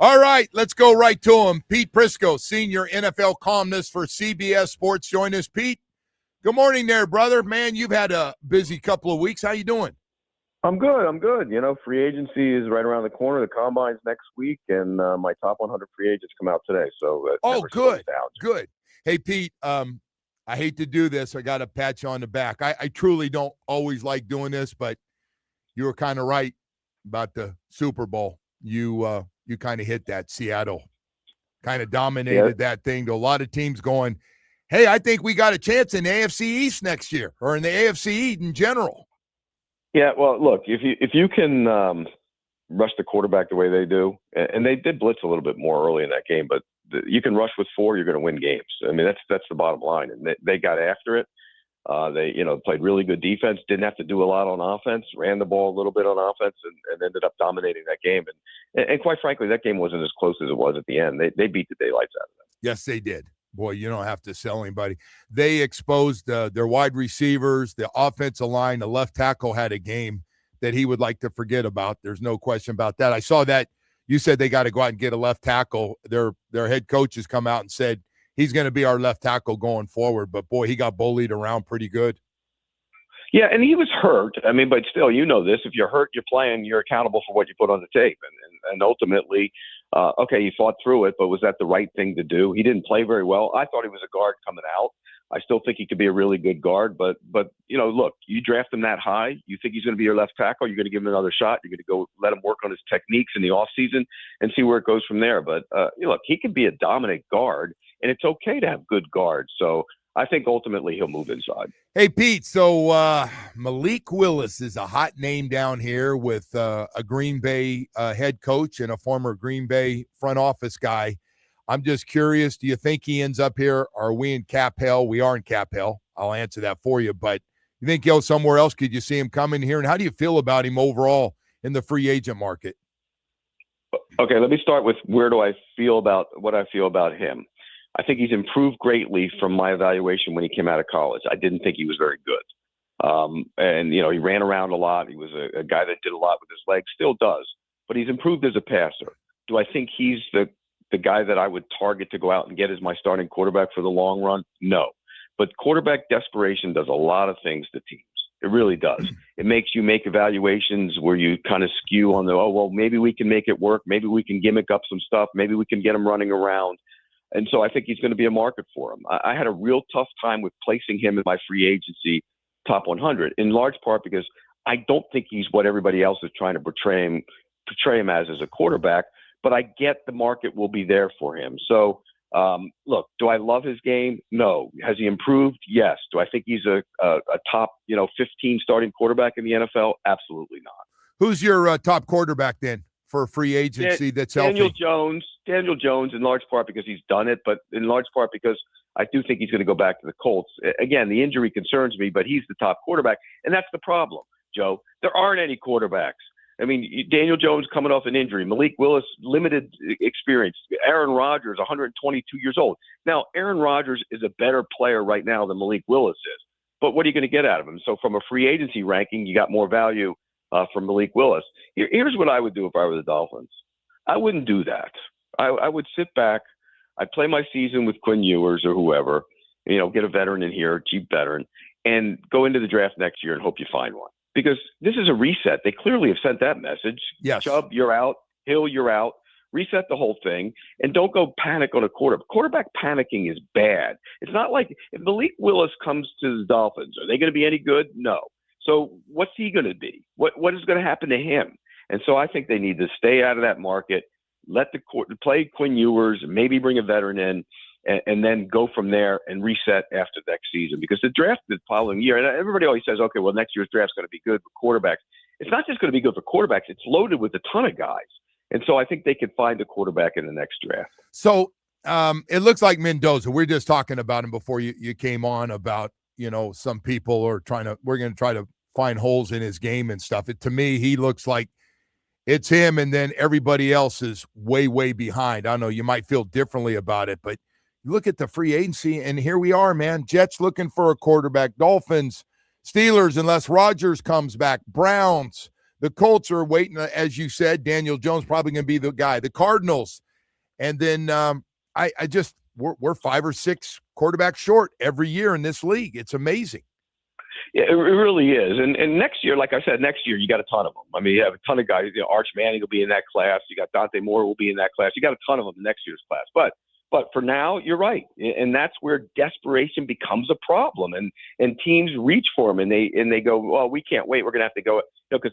All right, let's go right to him. Pete Prisco, senior NFL columnist for CBS Sports. Join us, Pete. Good morning there, brother. Man, you've had a busy couple of weeks. How you doing? I'm good. You know, free agency is right around the corner. The combine's next week, and my top 100 free agents come out today. So Good. Hey, Pete, I hate to do this. I got to pat you on the back. I truly don't always like doing this, but you were kind of right about the Super Bowl. You kind of hit that. Seattle kind of dominated that thing to a lot of teams going, hey, I think we got a chance in the AFC East next year or in the AFC East in general. Yeah, well, look, if you can rush the quarterback the way they do, and they did blitz a little bit more early in that game, but you can rush with 4, you're going to win games. I mean, that's the bottom line. And they got after it. They played really good defense, didn't have to do a lot on offense, ran the ball a little bit on offense, and ended up dominating that game. And quite frankly, that game wasn't as close as it was at the end. They beat the daylights out of them. Yes, they did. Boy, you don't have to sell anybody. They exposed their wide receivers, the offensive line. The left tackle had a game that he would like to forget about. There's no question about that. I saw that you said they got to go out and get a left tackle. Their head coach has come out and said he's going to be our left tackle going forward. But, boy, he got bullied around pretty good. Yeah, and he was hurt. I mean, but still, you know this. If you're hurt, you're playing, you're accountable for what you put on the tape. And ultimately, okay, he fought through it, but was that the right thing to do? He didn't play very well. I thought he was a guard coming out. I still think he could be a really good guard. But look, you draft him that high, you think he's going to be your left tackle, you're going to give him another shot. You're going to go let him work on his techniques in the offseason and see where it goes from there. But, look, he can be a dominant guard, and it's okay to have good guards. So I think ultimately he'll move inside. Hey, Pete, so Malik Willis is a hot name down here with a Green Bay head coach and a former Green Bay front office guy. I'm just curious, do you think he ends up here? Are we in cap hell? We are in cap hell. I'll answer that for you. But you think he'll somewhere else? Could you see him coming here? And how do you feel about him overall in the free agent market? Okay, let me start with what I feel about him. I think he's improved greatly from my evaluation when he came out of college. I didn't think he was very good. He ran around a lot. He was a guy that did a lot with his legs, still does. But he's improved as a passer. Do I think he's the guy that I would target to go out and get as my starting quarterback for the long run? No. But quarterback desperation does a lot of things to teams. It really does. It makes you make evaluations where you kind of skew on maybe we can make it work. Maybe we can gimmick up some stuff. Maybe we can get him running around. And so I think he's going to be a market for him. I had a real tough time with placing him in my free agency top 100, in large part because I don't think he's what everybody else is trying to portray him as a quarterback, but I get the market will be there for him. So, look, do I love his game? No. Has he improved? Yes. Do I think he's a top 15 starting quarterback in the NFL? Absolutely not. Who's your top quarterback then for free agency that's healthy? Daniel Jones, in large part because he's done it, but in large part because I do think he's going to go back to the Colts. Again, the injury concerns me, but he's the top quarterback, and that's the problem, Joe. There aren't any quarterbacks. I mean, Daniel Jones coming off an injury, Malik Willis, limited experience, Aaron Rodgers, 122 years old. Now, Aaron Rodgers is a better player right now than Malik Willis is, but what are you going to get out of him? So from a free agency ranking, you got more value from Malik Willis. Here's what I would do if I were the Dolphins. I wouldn't do that. I would sit back. I'd play my season with Quinn Ewers or whoever, get a veteran in here, a cheap veteran, and go into the draft next year and hope you find one. Because this is a reset. They clearly have sent that message. Yes. Chubb, you're out. Hill, you're out. Reset the whole thing. And don't go panic on a quarterback. Quarterback panicking is bad. It's not like if Malik Willis comes to the Dolphins, are they going to be any good? No. So what's he going to be? What is going to happen to him? And so I think they need to stay out of that market, let the court play Quinn Ewers, maybe bring a veteran in, and then go from there and reset after next season. Because the draft the following year, and everybody always says, okay, well, next year's draft's going to be good for quarterbacks. It's not just going to be good for quarterbacks. It's loaded with a ton of guys. And so I think they could find a quarterback in the next draft. So it looks like Mendoza. We're just talking about him before you came on about, some people are we're going to try to find holes in his game and stuff. To me, he looks like it's him, and then everybody else is way, way behind. I don't know. You might feel differently about it, but you look at the free agency, and here we are, man. Jets looking for a quarterback. Dolphins, Steelers, unless Rodgers comes back. Browns, The Colts are waiting, as you said. Daniel Jones probably going to be the guy. The Cardinals, and then we're 5 or 6 quarterbacks short every year in this league. It's amazing. Yeah, it really is. And next year, like I said, next year you got a ton of them. I mean, you have a ton of guys. Arch Manning will be in that class. You got Dante Moore will be in that class. You got a ton of them in next year's class. But for now, you're right, and that's where desperation becomes a problem. And teams reach for them, and they go, well, we can't wait. We're going to have to go, because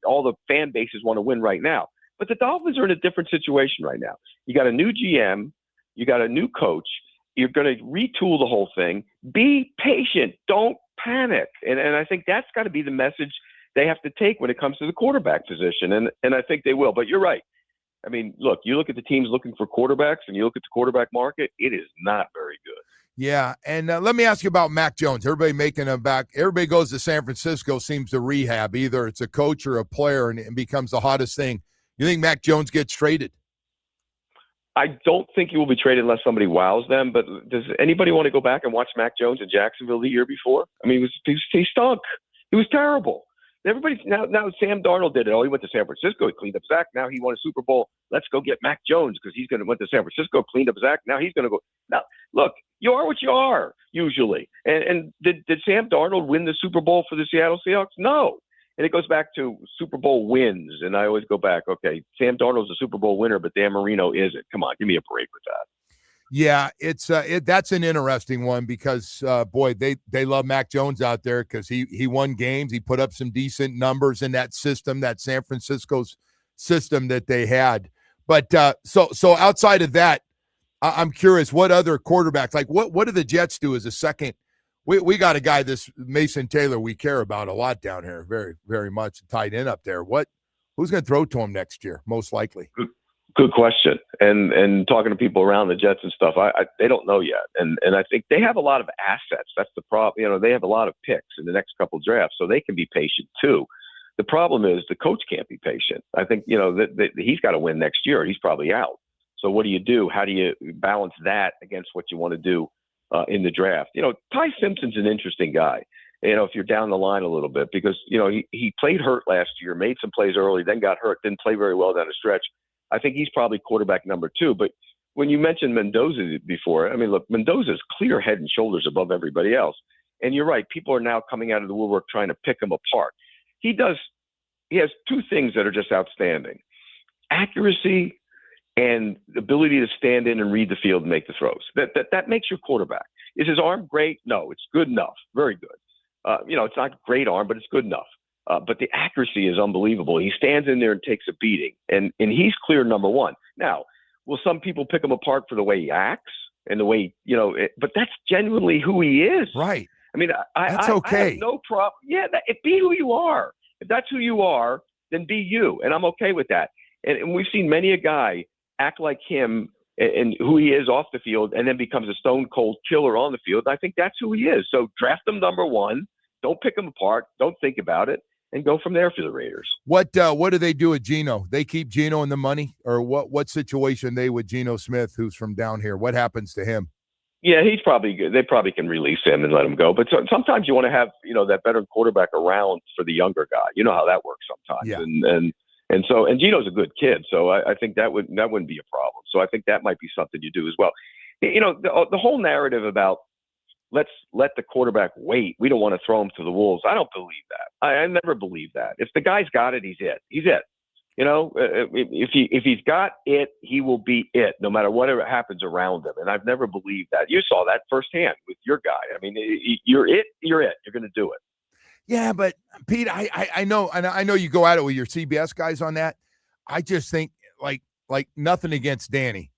all the fan bases want to win right now. But the Dolphins are in a different situation right now. You got a new GM, you got a new coach. You're going to retool the whole thing. Be patient. Don't panic. And I think that's got to be the message they have to take when it comes to the quarterback position. And I think they will. But you're right. I mean, look, you look at the teams looking for quarterbacks and you look at the quarterback market, it is not very good. Yeah, and let me ask you about Mac Jones. Everybody making him back. Everybody goes to San Francisco, seems to rehab. Either it's a coach or a player, and it becomes the hottest thing. You think Mac Jones gets traded? I don't think he will be traded unless somebody wows them. But does anybody want to go back and watch Mac Jones in Jacksonville the year before? I mean, he stunk. He was terrible. Everybody's now Sam Darnold did it. Oh, he went to San Francisco. He cleaned up Zach. Now he won a Super Bowl. Let's go get Mac Jones because he's going to went to San Francisco, cleaned up Zach. Now he's going to go. Now, look, you are what you are usually. And did Sam Darnold win the Super Bowl for the Seattle Seahawks? No. And it goes back to Super Bowl wins. And I always go back, okay, Sam Darnold's a Super Bowl winner, but Dan Marino isn't. Come on, give me a break with that. Yeah, that's an interesting one because, boy, they love Mac Jones out there because he won games. He put up some decent numbers in that system, that San Francisco's system that they had. But so outside of that, I'm curious, what other quarterbacks, like what do the Jets do as a second? We got a guy, this Mason Taylor, we care about a lot down here, very, very much, tight end up there. Who's going to throw to him next year, most likely? Good question. And talking to people around the Jets and stuff, they don't know yet. And I think they have a lot of assets. That's the problem. They have a lot of picks in the next couple of drafts, so they can be patient too. The problem is the coach can't be patient. I think, that he's got to win next year. He's probably out. So what do you do? How do you balance that against what you want to do in the draft? Ty Simpson's an interesting guy. If you're down the line a little bit, because, he played hurt last year, made some plays early, then got hurt, didn't play very well down the stretch. I think he's probably quarterback number 2. But when you mentioned Mendoza before, I mean, look, Mendoza's clear head and shoulders above everybody else. And you're right. People are now coming out of the woodwork trying to pick him apart. He has 2 things that are just outstanding: accuracy and the ability to stand in and read the field and make the throws. That makes your quarterback. Is his arm great? No, it's good enough. Very good. It's not great arm, but it's good enough. But the accuracy is unbelievable. He stands in there and takes a beating, and he's clear number 1. Now, will some people pick him apart for the way he acts and the way, but that's genuinely who he is. Right. I mean, that's okay. I have no problem. Yeah, be who you are. If that's who you are, then be you, and I'm okay with that. And we've seen many a guy act like him and who he is off the field and then becomes a stone cold killer on the field. I think that's who he is. So draft him number 1. Don't pick him apart. Don't think about it. And go from there for the Raiders. What do they do with Geno? They keep Geno in the money, or what situation they with Geno Smith, who's from down here? What happens to him? Yeah, he's probably good. They probably can release him and let him go. But sometimes you want to have that veteran quarterback around for the younger guy. You know how that works sometimes. Yeah. And Geno's a good kid, so I think that wouldn't be a problem. So I think that might be something you do as well. The whole narrative about let's let the quarterback wait. We don't want to throw him to the wolves. I don't believe that. I never believe that. If the guy's got it, he's it. He's it. If he's got it, he will be it, no matter whatever happens around him. And I've never believed that. You saw that firsthand with your guy. I mean, you're it. You're it. You're going to do it. Yeah, but Pete, I know you go at it with your CBS guys on that. I just think like nothing against Danny.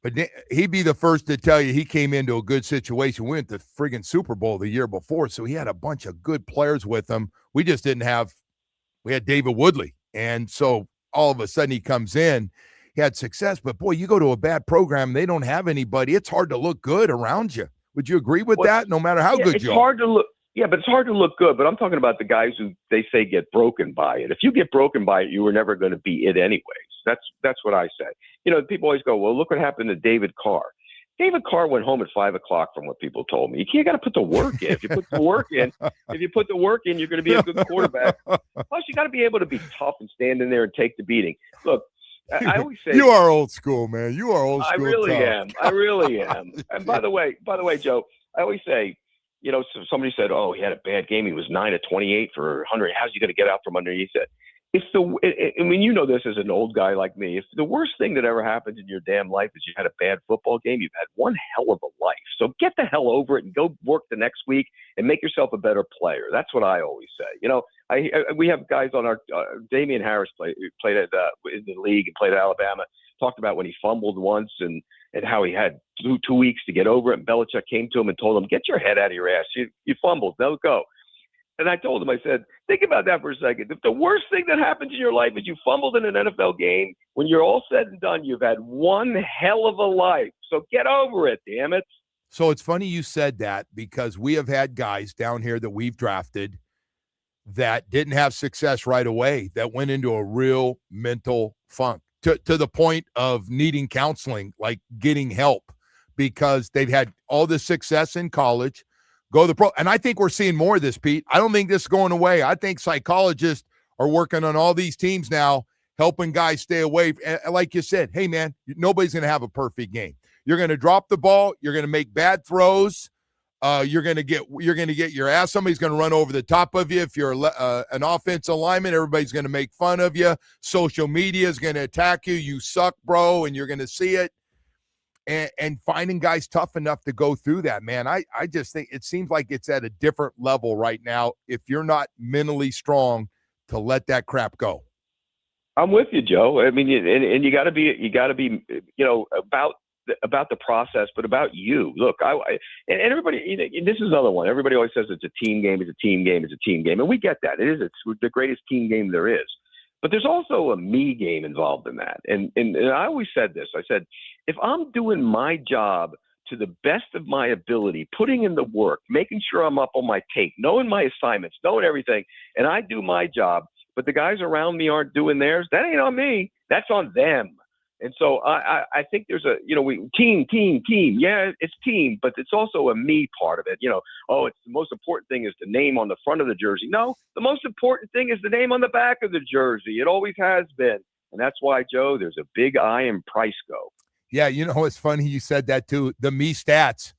But he'd be the first to tell you he came into a good situation. We went to friggin' Super Bowl the year before, so he had a bunch of good players with him. We just didn't have – we had David Woodley. And so all of a sudden he comes in. He had success. But, boy, you go to a bad program, they don't have anybody. It's hard to look good around you. Would you agree with that, no matter how good you are? It's hard to look – yeah, but it's hard to look good. But I'm talking about the guys who they say get broken by it. If you get broken by it, you were never going to be it anyways. That's what I say. People always go, well, look what happened to David Carr. David Carr went home at 5 o'clock from what people told me. You got to put the work in. If you put the work in, you're going to be a good quarterback. Plus, you got to be able to be tough and stand in there and take the beating. Look, I always say you are old school, man. You are old school. I really tough. am. I really am. And by the way, Joe, I always say, so somebody said, "Oh, he had a bad game. He was 9 of 28 for 100. How's he going to get out from underneath it?" I mean, you know this as an old guy like me. If the worst thing that ever happened in your damn life is you had a bad football game, you've had one hell of a life. So get the hell over it and go work the next week and make yourself a better player. That's what I always say. We have guys on our Damian Harris played at in the league and played at Alabama. Talked about when he fumbled once and how he had two weeks to get over it. And Belichick came to him and told him, "Get your head out of your ass. You fumbled. No, go." And I told him, I said, think about that for a second. If the worst thing that happens in your life is you fumbled in an NFL game, when you're all said and done, you've had one hell of a life. So get over it, damn it. So it's funny you said that, because we have had guys down here that we've drafted that didn't have success right away, that went into a real mental funk to the point of needing counseling, like getting help, because they've had all this success in college. Go to the pro. And I think we're seeing more of this, Pete. I don't think this is going away. I think psychologists are working on all these teams now, helping guys stay away. And like you said, hey, man, nobody's going to have a perfect game. You're going to drop the ball. You're going to make bad throws. You're going to get your ass. Somebody's going to run over the top of you. If you're an offensive lineman, everybody's going to make fun of you. Social media is going to attack you. You suck, bro, and you're going to see it. And finding guys tough enough to go through that, man, I just think it seems like it's at a different level right now if you're not mentally strong to let that crap go. I'm with you, Joe. I mean, and you got to be, about the process, but about you. Look, and everybody, this is another one. Everybody always says it's a team game, and we get that. It's the greatest team game there is. But there's also a me game involved in that. And I always said this. I said, if I'm doing my job to the best of my ability, putting in the work, making sure I'm up on my tape, knowing my assignments, knowing everything, and I do my job, but the guys around me aren't doing theirs, that ain't on me. That's on them. And so I think there's team. Yeah, it's team, but it's also a me part of it. It's the most important thing is the name on the front of the jersey. No, the most important thing is the name on the back of the jersey. It always has been. And that's why, Joe, there's a big I in Prisco. Yeah, it's funny you said that too. The me stats.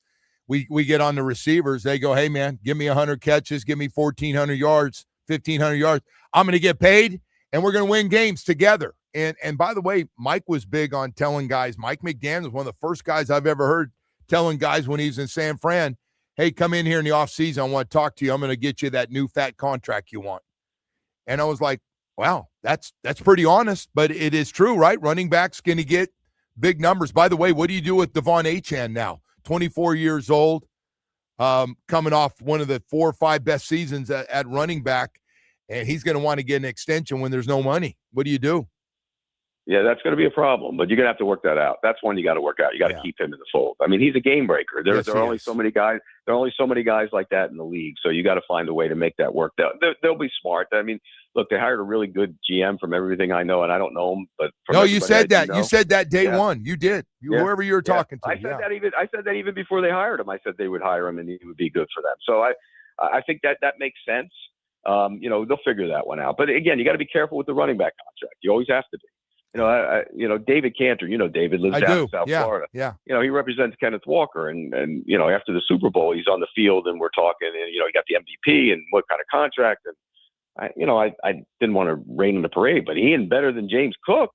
We get on the receivers. They go, hey, man, give me 100 catches, give me 1,400 yards, 1,500 yards. I'm going to get paid, and we're going to win games together. And by the way, Mike was big on telling guys. Mike McDaniel was one of the first guys I've ever heard telling guys when he was in San Fran, hey, come in here in the offseason. I want to talk to you. I'm going to get you that new fat contract you want. And I was like, wow, that's pretty honest, but it is true, right? Running backs going to get big numbers. By the way, what do you do with Devon Achane now? 24 years old, coming off one of the 4 or 5 best seasons at running back, and he's going to want to get an extension when there's no money. What do you do? Yeah, that's going to be a problem, but you're going to have to work that out. That's one you got to work out. You got to keep him in the fold. I mean, he's a game breaker. There are only so many guys. There are only so many guys like that in the league. So you got to find a way to make that work. They'll be smart. I mean, look, they hired a really good GM from everything I know, and I don't know him, but you said that. You said that day one. You did. Whoever you were talking to. I said that even before they hired him. I said they would hire him and he would be good for them. So I think that makes sense. They'll figure that one out. But again, you got to be careful with the running back contract. You always have to be. David Cantor, David lives down in South Florida. Yeah. He represents Kenneth Walker and after the Super Bowl, he's on the field and we're talking and, he got the MVP and what kind of contract. And I didn't want to rain in the parade, but he ain't better than James Cook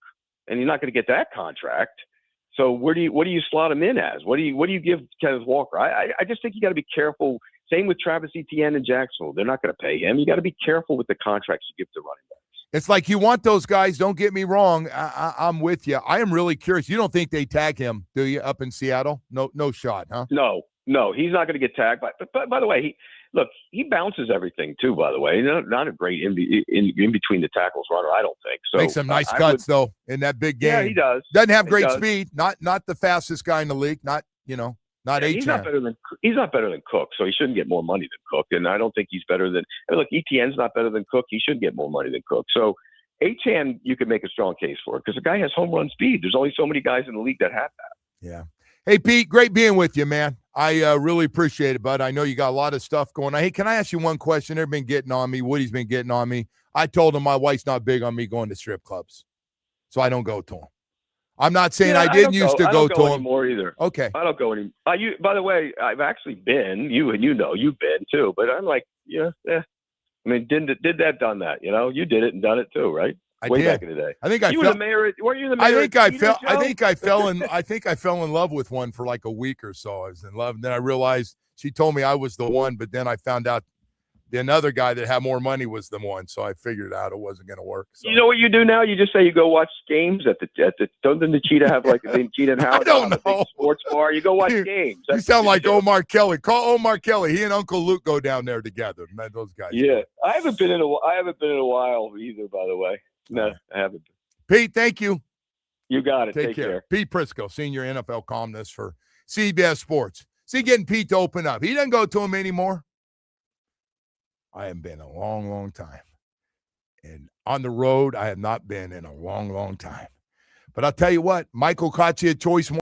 and he's not going to get that contract. So what do you slot him in as? What do you give Kenneth Walker? I just think you got to be careful. Same with Travis Etienne in Jacksonville. They're not going to pay him. You got to be careful with the contracts you give to running backs. It's like you want those guys. Don't get me wrong. I'm with you. I am really curious. You don't think they tag him, do you, up in Seattle? No shot, huh? No, he's not going to get tagged. But by the way, he bounces everything too. By the way, not a great in between the tackles runner. I don't think so. Makes some nice cuts though in that big game. Yeah, he does. Doesn't have great speed. Not the fastest guy in the league. Not Achane. He's not better than Cook, so he shouldn't get more money than Cook. And I don't think he's better than. Etienne's not better than Cook. He should get more money than Cook. So Achane, you could make a strong case for it because the guy has home run speed. There's only so many guys in the league that have that. Yeah. Hey, Pete, great being with you, man. I really appreciate it, bud. I know you got a lot of stuff going on. Hey, can I ask you one question? They've been getting on me. Woody's been getting on me. I told him my wife's not big on me going to strip clubs, so I don't go to them. I'm not saying I didn't used to go to them anymore either. Okay. I don't go anymore. By the way, I've actually been. You've been too. But I'm like, I mean, did that, done that. You did it and done it too, right? Way back in the day. I think I you were the mayor. Weren't you the mayor? I think I fell in love with one for like a week or so. I was in love, and then I realized she told me I was the one, but then I found out another guy that had more money was the one, so I figured out it wasn't going to work. So. You know what you do now? You just say you go watch games at the. Doesn't the Cheetah have like the Cheetah and Howard? I don't know. Big sports bar. You go watch games. You sound like Omar Kelly. Call Omar Kelly. He and Uncle Luke go down there together. Man, those guys. Yeah, I haven't been in a while either. By the way, no, I haven't. Pete, thank you. You got it. Take care. Pete Prisco, senior NFL columnist for CBS Sports. See, getting Pete to open up. He doesn't go to him anymore. I haven't been in a long, long time. And on the road, I have not been in a long, long time. But I'll tell you what, Michael caught you at choice one.